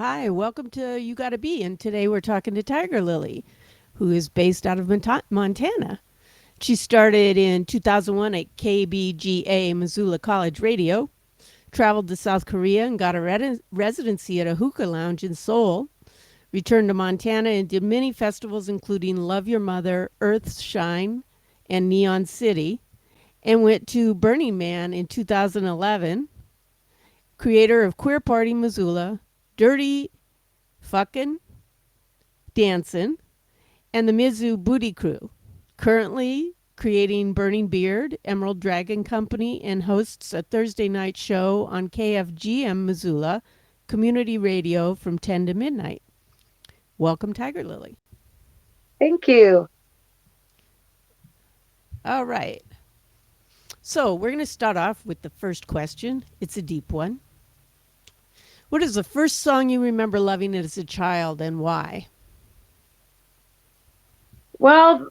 Hi, welcome to You Gotta Be. And today we're talking to Tygerlily, who is based out of Montana. She started in 2001 at KBGA Missoula College Radio, traveled to South Korea and got a residency at a hookah lounge in Seoul, returned to Montana and did many festivals, including Love Your Mother, Earthshine, and Neon City, and went to Burning Man in 2011, creator of Queer Party Missoula, Dirty Fuckin', Dancin', and the Mizu Booty Crew. Currently creating Burning Beard, Emerald Dragon Company, and hosts a Thursday night show on KFGM Missoula Community Radio from 10 to midnight. Welcome, Tygerlily. Thank you. All right. So we're going to start off with the first question. It's a deep one. What is the first song you remember loving as a child and why? Well,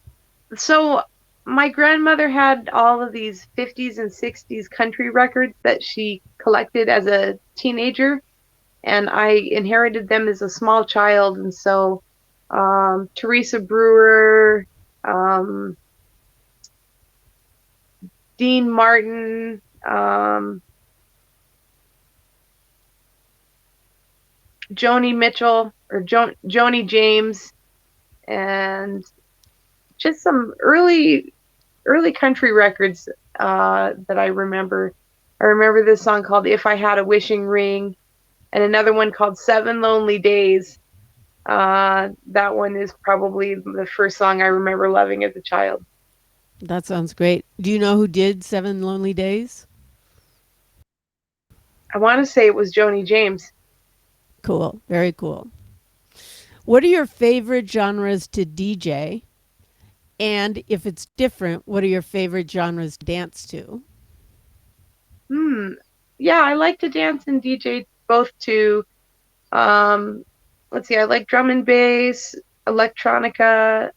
so my grandmother had all of these 50s and 60s country records that she collected as a teenager, and I inherited them as a small child. And so Teresa Brewer, um, Dean Martin, Joni Mitchell, or Joni James, and just some early country records that I remember. I remember this song called "If I Had a Wishing Ring," and another one called "7 Lonely Days." That one is probably the first song I remember loving as a child. That sounds great. Do you know who did 7 Lonely Days? I want to say it was Joni James. Cool. Very cool. What are your favorite genres to DJ? And if it's different, what are your favorite genres to dance to? Yeah, I like to dance and DJ both too. Um, let's see, I like drum and bass, electronica,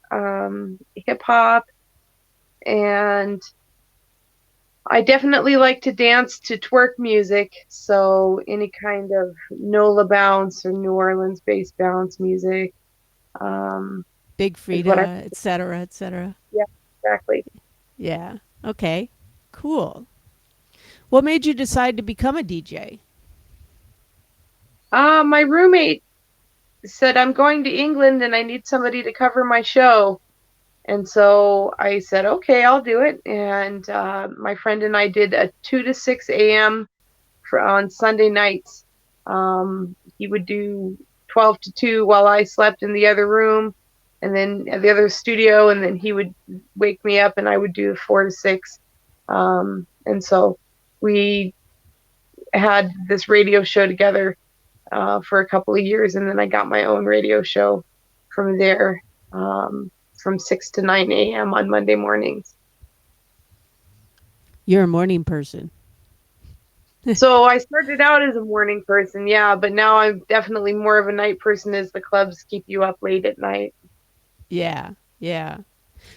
hip hop, and I definitely like to dance to twerk music. So any kind of NOLA bounce or New Orleans based bounce music Big is what I. Frida, etc., etc. Yeah, exactly. Yeah. Okay. Cool. What made you decide to become a DJ? My roommate said I'm going to England and I need somebody to cover my show. And so I said, okay, I'll do it. And my friend and I did a 2 to 6 a.m. On Sunday nights. He would do 12 to 2 while I slept in the other room and then at the other studio. And then he would wake me up and I would do 4 to 6. And so we had this radio show together for a couple of years. And then I got my own radio show from there. From 6 to 9 a.m. on Monday mornings. You're a morning person. So I started out as a morning person, yeah, but now I'm definitely more of a night person as the clubs keep you up late at night. Yeah. Yeah.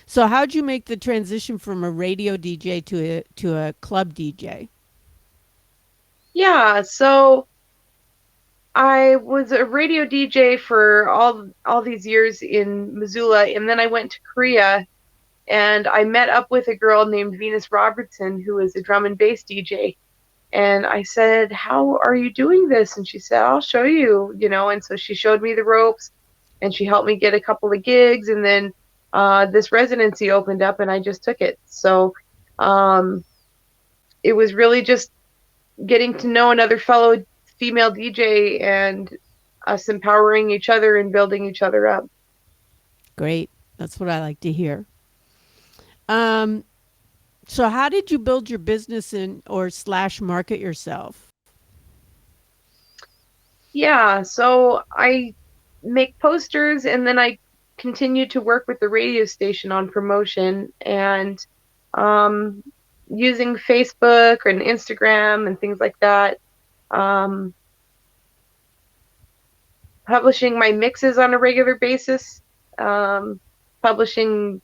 So how'd you make the transition from a radio DJ to a club DJ? Yeah, so I was a radio DJ for all these years in Missoula, and then I went to Korea and I met up with a girl named Venus Robertson who is a drum and bass DJ. And I said, "How are you doing this?" And she said, "I'll show you, you know." And so she showed me the ropes and she helped me get a couple of gigs. And then this residency opened up and I just took it. So um, it was really just getting to know another fellow female DJ and us empowering each other and building each other up. Great. That's what I like to hear. Um, so how did you build your business and or slash market yourself? Yeah, so I make posters and then I continue to work with the radio station on promotion and um, using Facebook and Instagram and things like that. Um, Publishing my mixes on a regular basis, um, publishing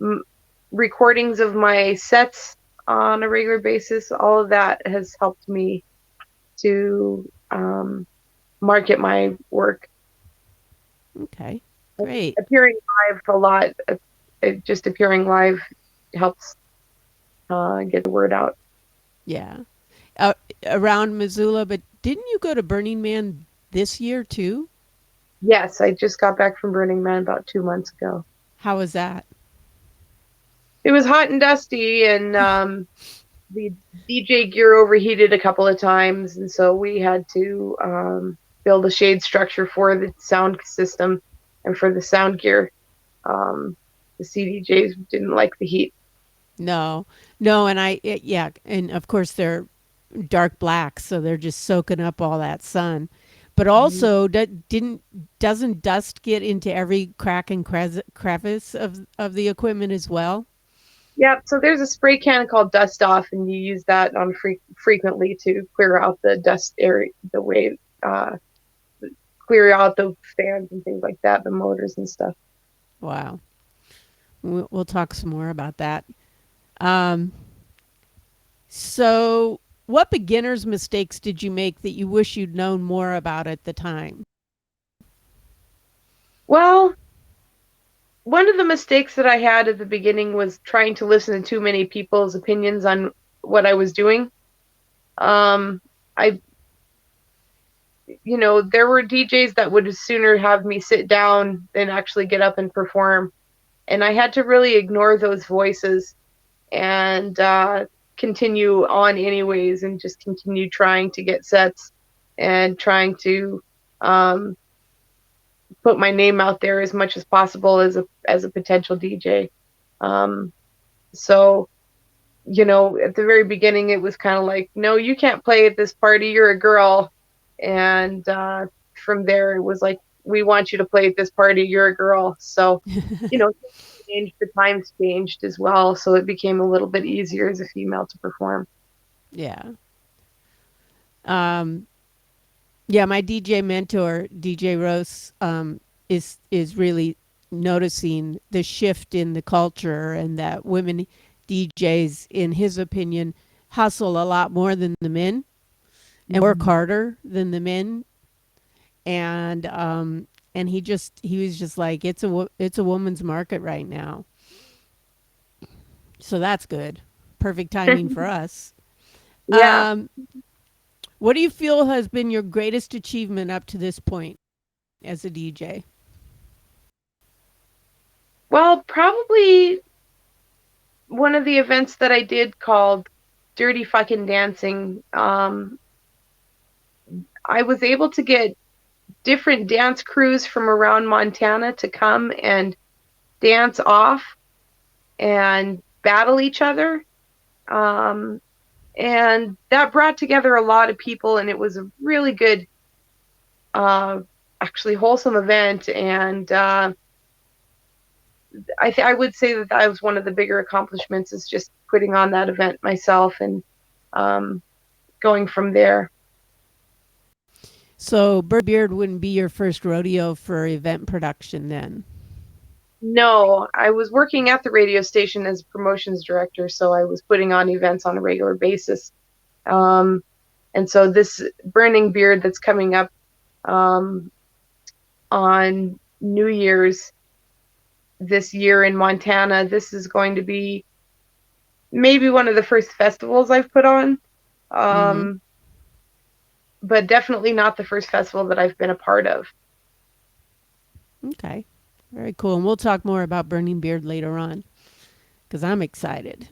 m- recordings of my sets on a regular basis. All of that has helped me to market my work. Okay, great. Appearing live a lot, just appearing live helps get the word out. Yeah. Uh, Around Missoula, but didn't you go to Burning Man this year too? Yes, I just got back from Burning Man about 2 months ago. How was that? It was hot and dusty, and the DJ gear overheated a couple of times, and so we had to build a shade structure for the sound system and for the sound gear. Um, the CDJs didn't like the heat. No, no, and yeah, and of course they're dark black, so they're just soaking up all that sun. But Mhm. also, doesn't dust get into every crack and crevice of the equipment as well? Yeah, so there's a spray can called Dust Off, and you use that on frequently to clear out the dust area, the way clear out the fans and things like that, the motors and stuff. Wow. We'll talk some more about that. Um, so, what beginner's mistakes did you make that you wish you'd known more about at the time? Well, one of the mistakes that I had at the beginning was trying to listen to too many people's opinions on what I was doing. Um, I, there were DJs that would sooner have me sit down than actually get up and perform. And I had to really ignore those voices and continue on anyways and just continue trying to get sets and trying to um, put my name out there as much as possible as a potential DJ. Um, so at the very beginning, it was kind of like, no, you can't play at this party. You're a girl. And from there, it was like, we want you to play at this party. You're a girl. So, changed, the times changed as well. So it became a little bit easier as a female to perform. Yeah. Um, yeah, my DJ mentor, DJ Rose, is really noticing the shift in the culture and that women DJs, in his opinion, hustle a lot more than the men and work Mm-hmm. harder than the men. And he was just like, it's a woman's market right now. So that's good. Perfect timing for us. Yeah. Um, what do you feel has been your greatest achievement up to this point as a DJ? Well, probably one of the events that I did called Dirty Fucking Dancing. I was able to get different dance crews from around Montana to come and dance off and battle each other. Um, and that brought together a lot of people, and it was a really good, uh, actually wholesome event. And I would say that was one of the bigger accomplishments, is just putting on that event myself and um, going from there. So Bird Beard wouldn't be your first rodeo for event production then. No, I was working at the radio station as a promotions director, so I was putting on events on a regular basis. Um, and so this Burning Beard that's coming up um, on New Year's this year in Montana, this is going to be maybe one of the first festivals I've put on, Mm-hmm. um, but definitely not the first festival that I've been a part of. Okay. Very cool. And we'll talk more about Burning Beard later on because I'm excited.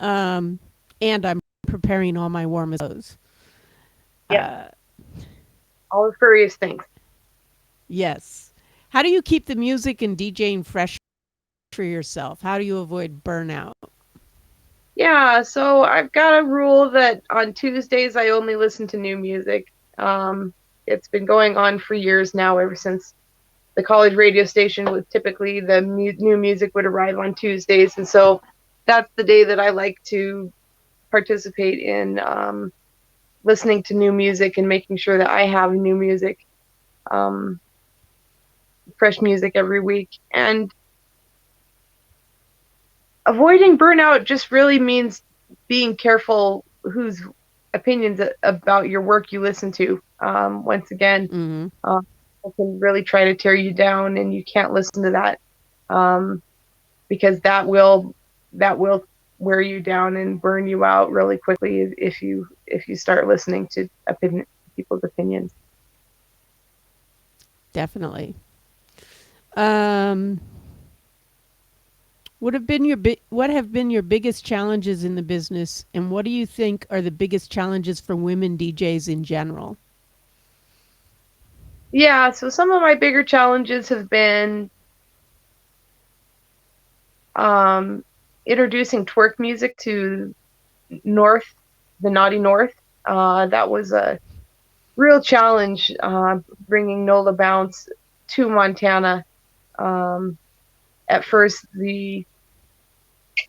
Um, and I'm preparing all my warmest clothes. Yeah, Uh, all the furriest things. yes. How do you keep the music and DJing fresh for yourself? How do you avoid burnout? Yeah, so I've got a rule that on Tuesdays I only listen to new music. Um, it's been going on for years now, ever since the college radio station was typically the new music would arrive on Tuesdays, and so that's the day that I like to participate in listening to new music and making sure that I have new music, um, fresh music every week. And avoiding burnout just really means being careful who's opinions about your work you listen to. Once again, Mm-hmm. it can really try to tear you down, and you can't listen to that, um, because that will wear you down and burn you out really quickly if you start listening to people's opinions. Definitely. Um, what have been your biggest challenges in the business, and what do you think are the biggest challenges for women DJs in general? Yeah, so some of my bigger challenges have been um, introducing twerk music to North, the naughty North. That was a real challenge, bringing Nola Bounce to Montana. Um, at first,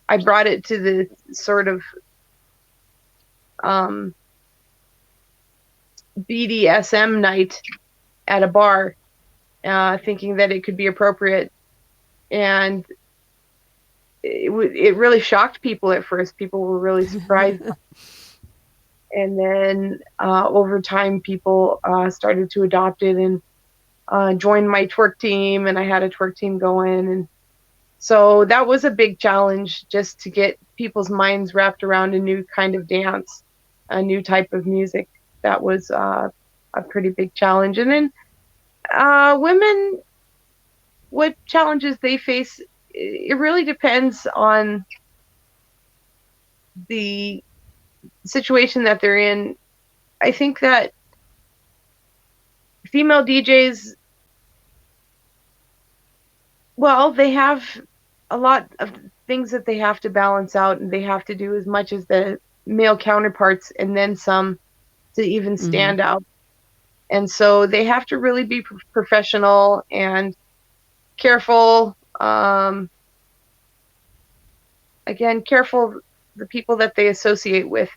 I brought it to the sort of um, BDSM night at a bar, thinking that it could be appropriate, and it really shocked people at first. People were really surprised, and then over time, people started to adopt it and joined my twerk team, and I had a twerk team going, and so that was a big challenge, just to get people's minds wrapped around a new kind of dance, a new type of music. That was a pretty big challenge. And then women, what challenges they face, it really depends on the situation that they're in. I think that female DJs, well, they have a lot of things that they have to balance out, and they have to do as much as the male counterparts and then some to even Mm-hmm. stand out. And so they have to really be professional and careful. Again, careful the people that they associate with,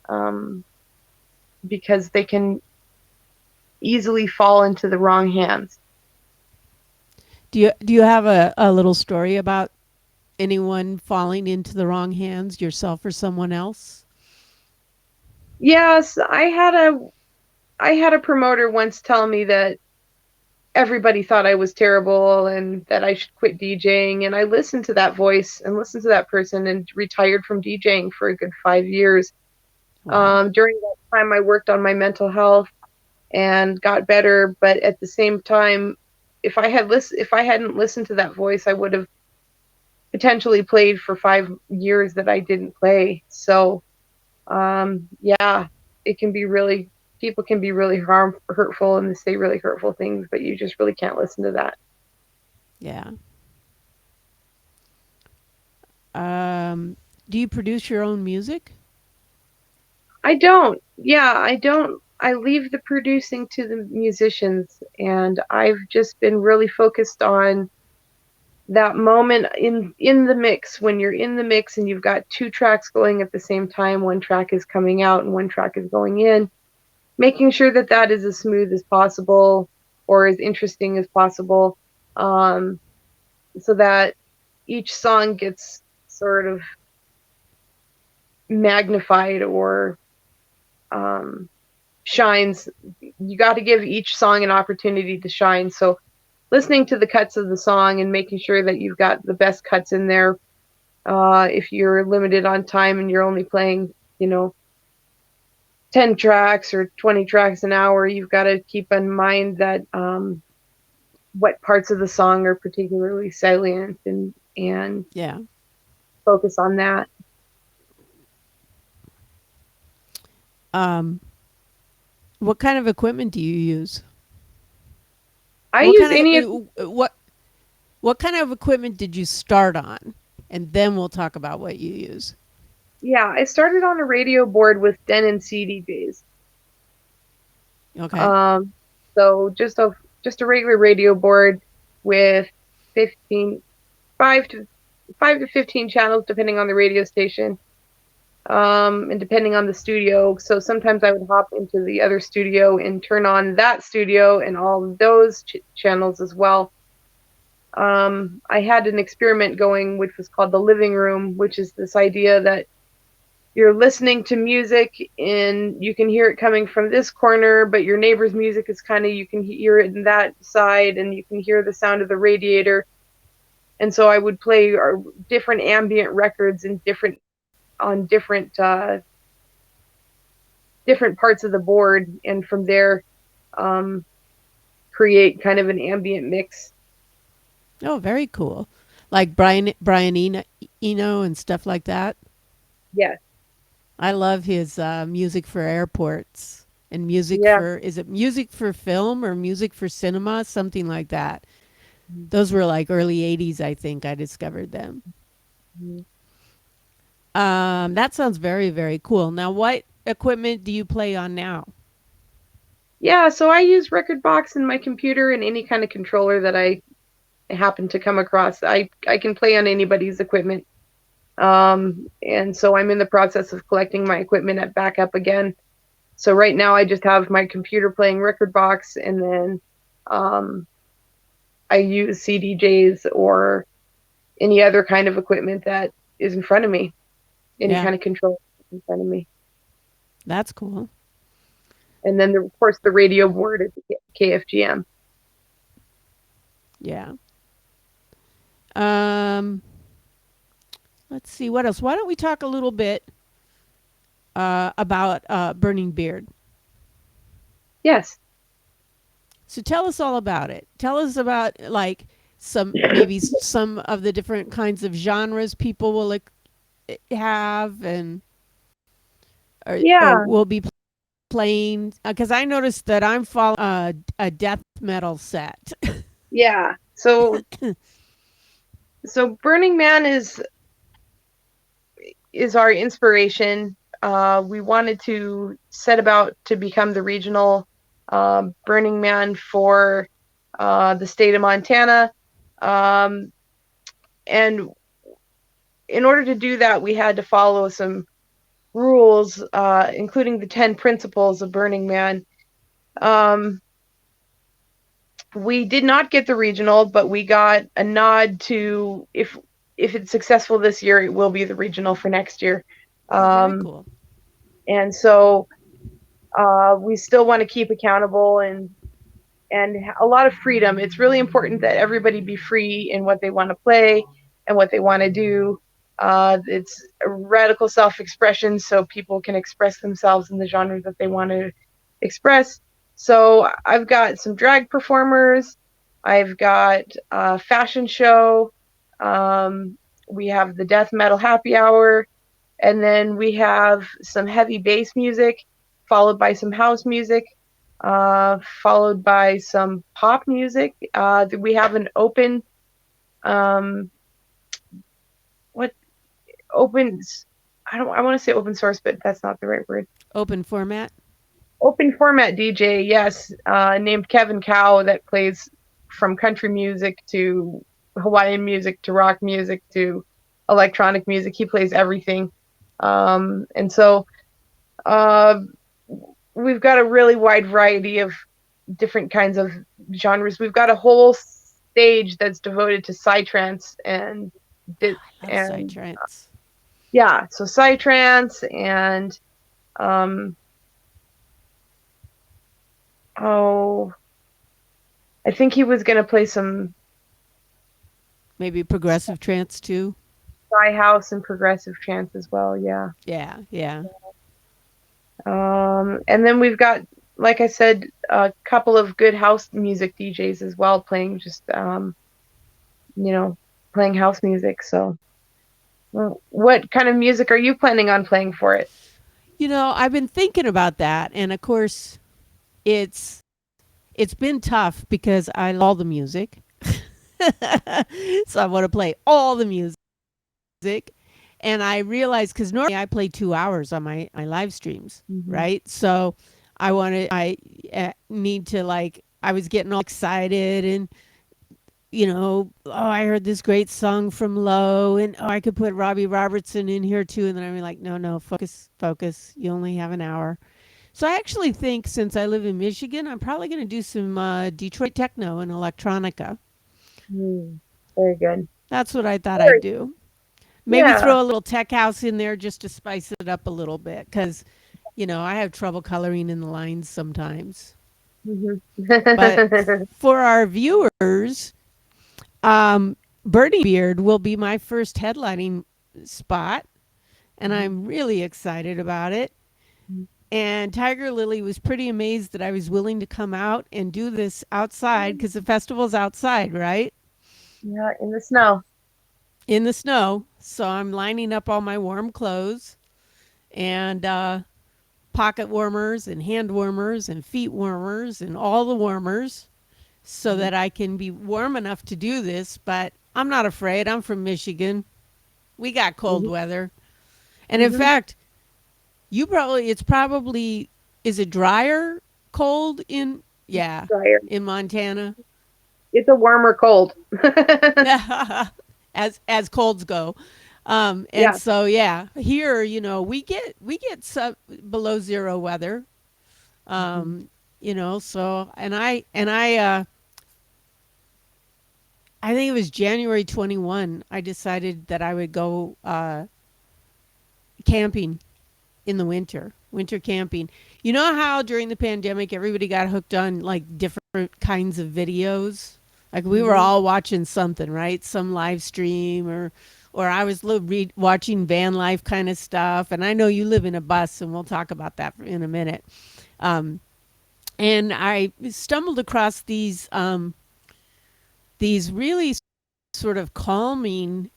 um, because they can easily fall into the wrong hands. Do you have a little story about anyone falling into the wrong hands, yourself or someone else? Yes, I had a promoter once tell me that everybody thought I was terrible and that I should quit DJing. And I listened to that voice and listened to that person and retired from DJing for a good 5 years. Wow. During that time, I worked on my mental health and got better. But at the same time, if I hadn't listened to that voice, I would have potentially played for 5 years that I didn't play. So yeah, it can be really people can be really hurtful, and they say really hurtful things, but you just really can't listen to that. Yeah. Um, do you produce your own music? I don't. Yeah, I don't. I leave the producing to the musicians, and I've just been really focused on that moment in the mix, when you're in the mix and you've got two tracks going at the same time. One track is coming out and one track is going in, making sure that that is as smooth as possible or as interesting as possible, um, so that each song gets sort of magnified or um, shines. You got to give each song an opportunity to shine. So listening to the cuts of the song and making sure that you've got the best cuts in there. If you're limited on time and you're only playing, 10 tracks or 20 tracks an hour, you've got to keep in mind that what parts of the song are particularly salient, and Yeah. focus on that. Um, what kind of equipment do you use? I What use kind any of of what kind of equipment did you start on? And then we'll talk about what you use. Yeah, I started on a radio board with Denon CDJs. Okay. Um, so just a regular radio board with 15, 5 to 15 channels, depending on the radio station, and depending on the studio. So sometimes I would hop into the other studio and turn on that studio and all of those channels as well. I had an experiment going, which was called the living room, which is this idea that you're listening to music and you can hear it coming from this corner, but your neighbor's music is kind of, you can hear it in that side, and you can hear the sound of the radiator. And so I would play different ambient records in different parts of the board, and from there, um, create kind of an ambient mix. Oh, very cool. Like Brian Eno and stuff like that. Yeah, I love his music for airports and music yeah. for, is it music for film or music for cinema? Something like that. Those were like early 80s, I think I discovered them. Mhm. That sounds very, very cool. Now, what equipment do you play on now? Yeah, so I use Record Box in my computer and any kind of controller that I happen to come across. I can play on anybody's equipment. And so I'm in the process of collecting my equipment at backup again. So right now I just have my computer playing Record Box, and then um, I use CDJs or any other kind of equipment that is in front of me, any Yeah, kind of control in front of me. that's cool. And then, of course, the radio board is the KFGM. Yeah. Um, let's see what else. Why don't we talk a little bit about Burning Beard? Yes. So tell us all about it. Tell us about like some maybe some of the different kinds of genres people will have and or Yeah. will be playing because I noticed that I'm following a death metal set. Yeah. So Burning Man is our inspiration. We wanted to set about to become the regional Burning Man for the state of Montana. Um, and in order to do that, we had to follow some rules, including the 10 principles of Burning Man. Um, we did not get the regional, but we got a nod to, if it's successful this year, it will be the regional for next year. Oh, very Um, cool. and so we still want to keep accountable and a lot of freedom. It's really important that everybody be free in what they want to play and what they want to do. It's a radical self-expression, so people can express themselves in the genre that they want to express. So I've got some drag performers. I've got a fashion show. Um, we have the death metal happy hour, and then we have some heavy bass music, followed by some house music, followed by some pop music. We have an open, um, what open? I don't. I want to say open source, but that's not the right word. Open format. Open format DJ, yes, named Kevin Cow, that plays from country music to Hawaiian music to rock music to electronic music. He plays everything, and so uh, we've got a really wide variety of different kinds of genres. We've got a whole stage that's devoted to psytrance I love and psytrance. yeah, so psytrance and um oh, I think he was gonna play some Maybe progressive trance too. Sky House and progressive trance as well. Yeah. Yeah, yeah. And then we've got, like I said, a couple of good house music DJs as well, playing just you know, playing house music. So, well, what kind of music are you planning on playing for it? You know, I've been thinking about that, and of course, it's it's been tough because I love all the music. So I want to play all the music. And I realized because normally I play 2 hours on my live streams, Mm-hmm. right? So I need to like, I was getting all excited and, oh, I heard this great song from Low and oh, I could put Robbie Robertson in here too. And then I'm like, no, no, focus, focus. You only have an hour. So I actually think since I live in Michigan, I'm probably going to do some Detroit techno and electronica. Mm, very good. That's what I thought I'd Very do. Maybe Yeah. throw a little tech house in there just to spice it up a little bit because, I have trouble coloring in the lines sometimes. Mhm. But for our viewers, Birdie Beard will be my first headlining spot, and I'm really excited about it. And Tygerlily was pretty amazed that I was willing to come out and do this outside because the festival's outside, right? Yeah, in the snow. In the snow. So I'm lining up all my warm clothes and pocket warmers and hand warmers and feet warmers and all the warmers so Mhm. that I can be warm enough to do this. But I'm not afraid. I'm from Michigan. We got cold Mhm. weather. And in Mhm. fact, it's probably, is it drier cold in, yeah, Dryer. in Montana? It's a warmer cold. as colds go. And Yeah. so yeah, here, we get below zero weather. Mhm. So I think it was January 21 I decided that I would go camping in the winter camping. You know how during the pandemic everybody got hooked on like different kinds of videos? Like we were Mhm. all watching something, right? Some live stream or I was watching van life kind of stuff. And I know you live in a bus, and we'll talk about that in a minute. Um, and I stumbled across these really sort of calming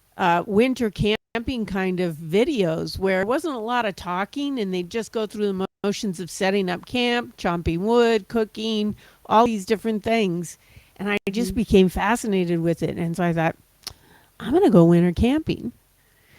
winter camping kind of videos where it wasn't a lot of talking and they'd just go through the motions of setting up camp, chopping wood, cooking, all these different things. And I just Mhm. became fascinated with it. And so I thought, I'm going to go winter camping.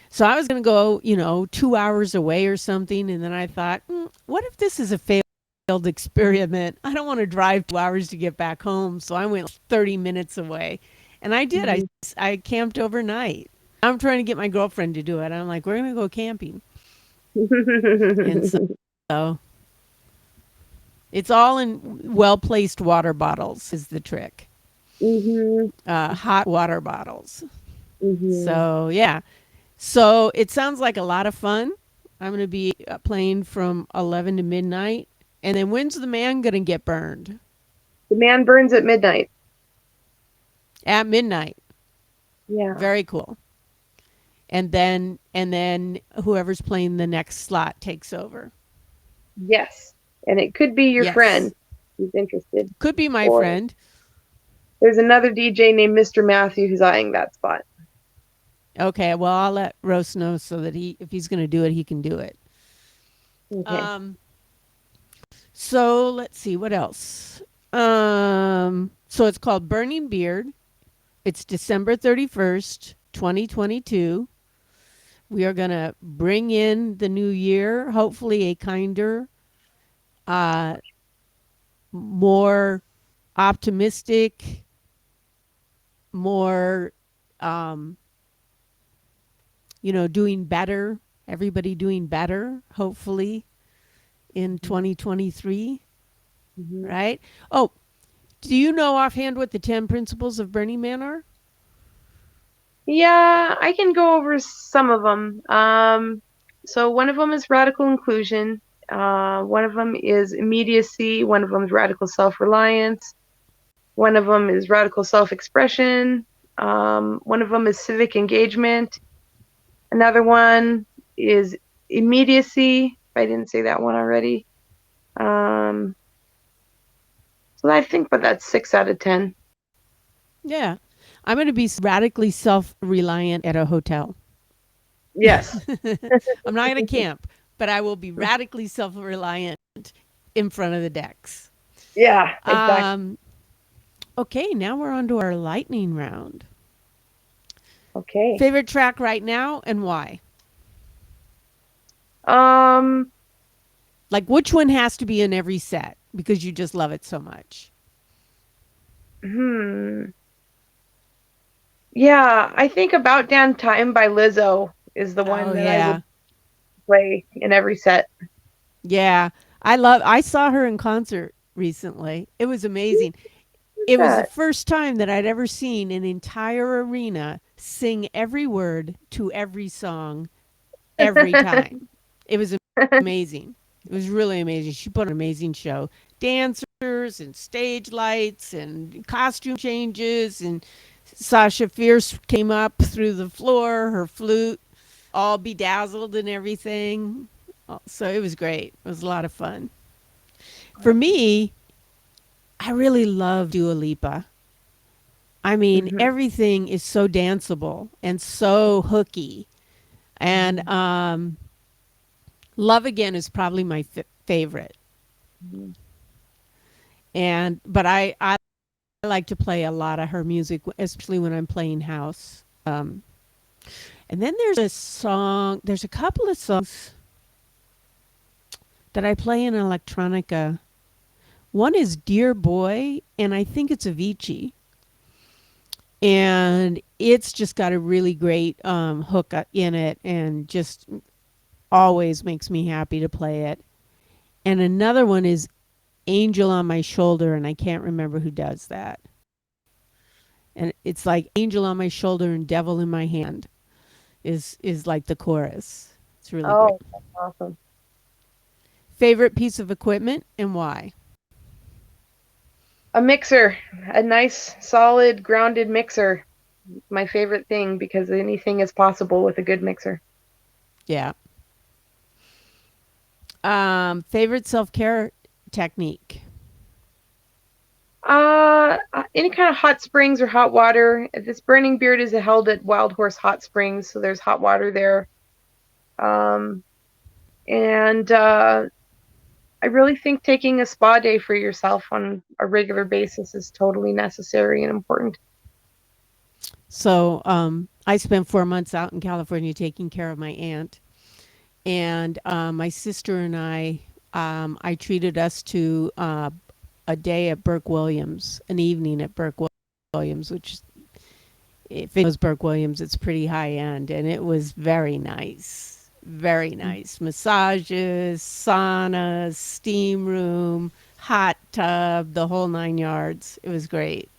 So I was going to go, 2 hours away or something. And then I thought, what if this is a failed experiment? I don't want to drive 2 hours to get back home. So I went 30 minutes away. And I did. I, Mhm. I camped overnight. I'm trying to get my girlfriend to do it. I'm like, we're going to go camping. And so it's all in well placed water bottles, is the trick. Mhm. Hot water bottles. Mhm. So, yeah. So it sounds like a lot of fun. I'm going to be playing from 11 to midnight. And then when's the man going to get burned? The man burns at midnight. At midnight. Yeah. Very cool. And then whoever's playing the next slot takes over. Yes. And it could be your friend Yes. who's interested. Could be my Or friend. there's another DJ named Mr. Matthew who's eyeing that spot. Okay, well I'll let Rose know so that if he's going to do it, he can do it. Okay. Um so let's see what else. So it's called Burning Beard. It's December 31st, 2022. We are going to bring in the new year, hopefully a kinder, uh, more optimistic, more, um, doing better, everybody doing better, hopefully in Mhm. 2023, Mhm. right? Oh, do you know offhand what the 10 principles of Burning Man are? Yeah, I can go over some of them. So one of them is radical inclusion. One of them is immediacy. One of them is radical self-reliance. One of them is radical self-expression. One of them is civic engagement. Another one is immediacy. If I didn't say that one already. Um, so I think, but that's 6 out of 10. Yeah. I'm going to be radically self reliant at a hotel. Yes. I'm not going to camp, but I will be radically self reliant in front of the decks. Yeah, exactly. Um, okay, now we're on to our lightning round. Okay. Favorite track right now and why? Um, Like, which one has to be in every set because you just love it so much? hmm. Yeah, I think About Damn Time by Lizzo is the Oh, one that I would yeah. play in every set. Yeah. I saw her in concert recently. It was Who's amazing. It was the that? first time that I'd ever seen an entire arena sing every word to every song every time. It was amazing. It was really amazing. She put on an amazing show. Dancers and stage lights and costume changes, and Sasha Fierce came up through the floor, her flute all bedazzled and everything. So it was great. It was a lot of fun. For me, I really love Dua Lipa. I mean, Hmm. everything is so danceable and so hooky. And Love Again is probably my favorite. Hmm. But I like to play a lot of her music, especially when I'm playing house. And then there's a couple of songs that I play in electronica. One is Dear Boy, and I think it's Avicii. And it's just got a really great hook in it, and just always makes me happy to play it. And another one is Angel on My Shoulder, and I can't remember who does that. And it's like Angel on My Shoulder and Devil in My Hand is like the chorus. It's really great. Oh, that's awesome. Favorite piece of equipment and why? A mixer, a nice, solid, grounded mixer. My favorite thing because anything is possible with a good mixer. Yeah. Favorite self-care technique? Any kind of hot springs or hot water. This burning beard is held at Wild Horse Hot Springs, so there's hot water there. Um, and I really think taking a spa day for yourself on a regular basis is totally necessary and important. So I spent 4 months out in California taking care of my aunt, and my sister and I treated us to a day at Burke Williams, an evening at Burke Williams, which, if it knows Burke Williams, it's pretty high end, and it was very nice. Very nice. Massages, saunas, steam room, hot tub, the whole 9 yards. It was great.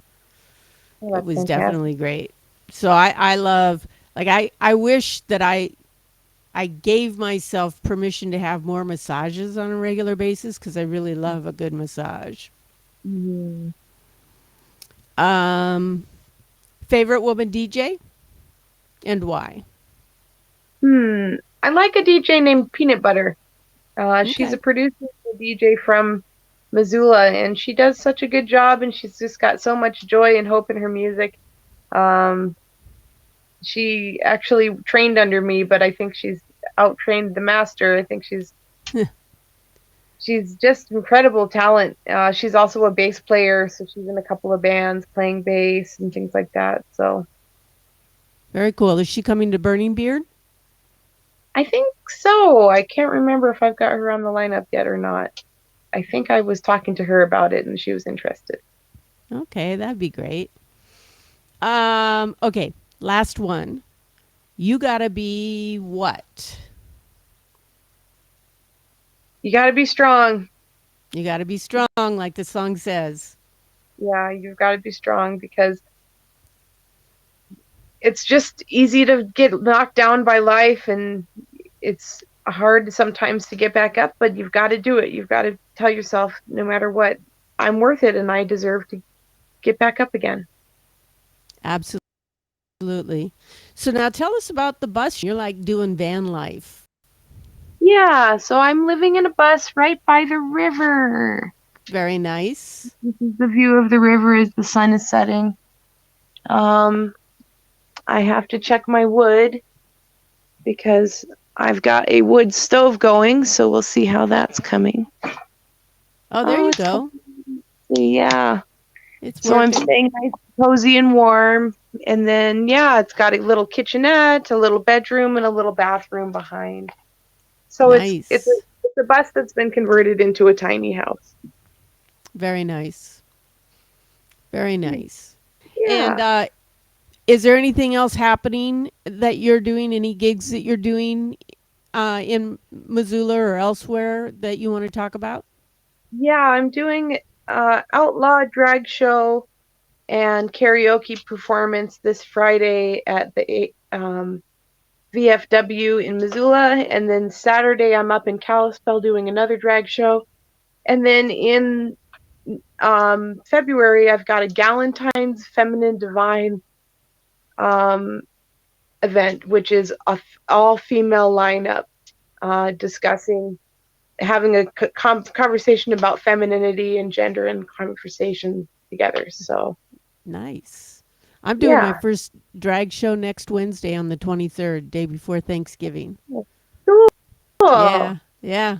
Oh, It that's was fantastic. definitely great. So I love, like, I wish that I gave myself permission to have more massages on a regular basis, because I really love a good massage. Mm. Um, Favorite woman DJ and why? Hmm. I like a DJ named Peanut Butter. She's a Okay. producer and a DJ from Missoula, and she does such a good job, and she's just got so much joy and hope in her music. Um, she actually trained under me, but I think she's out trained the master. I think she's just incredible talent. She's also a bass player, so she's in a couple of bands playing bass and things like that. So Very cool. Is she coming to Burning Beard? I think so. I can't remember if I've got her on the lineup yet or not. I think I was talking to her about it and she was interested. Okay, that'd be great. Okay, last one. You gotta be what? You got to be strong. You gotta be strong, like the song says. Yeah, you've got to be strong because it's just easy to get knocked down by life and it's hard sometimes to get back up, but you've got to do it. You've got to tell yourself, no matter what, I'm worth it and I deserve to get back up again. Absolutely. So now tell us about the bus. You're like doing van life. Yeah, so I'm living in a bus right by the river. Very nice. This is the view of the river as the sun is setting. Um, I have to check my wood because I've got a wood stove going, so we'll see how that's coming. Oh, there Oh, you it's go. yeah. It's So I'm working. staying nice, cozy, and warm. And then, yeah, it's got a little kitchenette, a little bedroom, and a little bathroom behind. So Nice. it's a bus that's been converted into a tiny house. Very nice. Very nice. And Yeah. is there anything else happening that you're doing? Any gigs that you're doing in Missoula or elsewhere that you want to talk about? Yeah, I'm doing outlaw drag show and karaoke performance this Friday at the VFW in Missoula, and then Saturday I'm up in Kalispell doing another drag show, and then in February I've got a Galentine's Feminine Divine um, event, which is a all female lineup discussing having a conversation about femininity and gender and conversation together. So Nice. I'm doing my yeah, first drag show next Wednesday on the 23rd, day before Thanksgiving. cool. Yeah, yeah.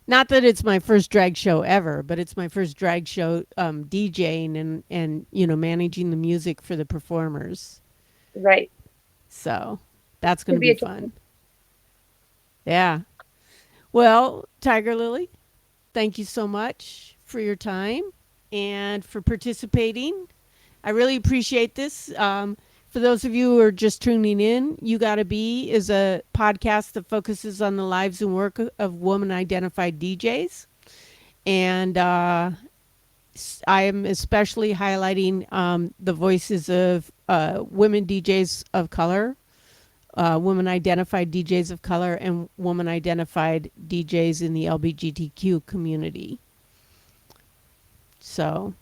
Not that it's my first drag show ever, but it's my first drag show DJing and managing the music for the performers. Right. So that's going Could to be be a fun. Yeah. Well, Tiger Lily, thank you so much for your time and for participating. I really appreciate this. For those of you who are just tuning in, You Gotta Be is a podcast that focuses on the lives and work of woman identified DJs. And I am especially highlighting the voices of women DJs of color, women identified DJs of color, and woman identified DJs in the LBGTQ community. So,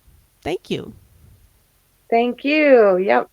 thank you. Thank you. Yep.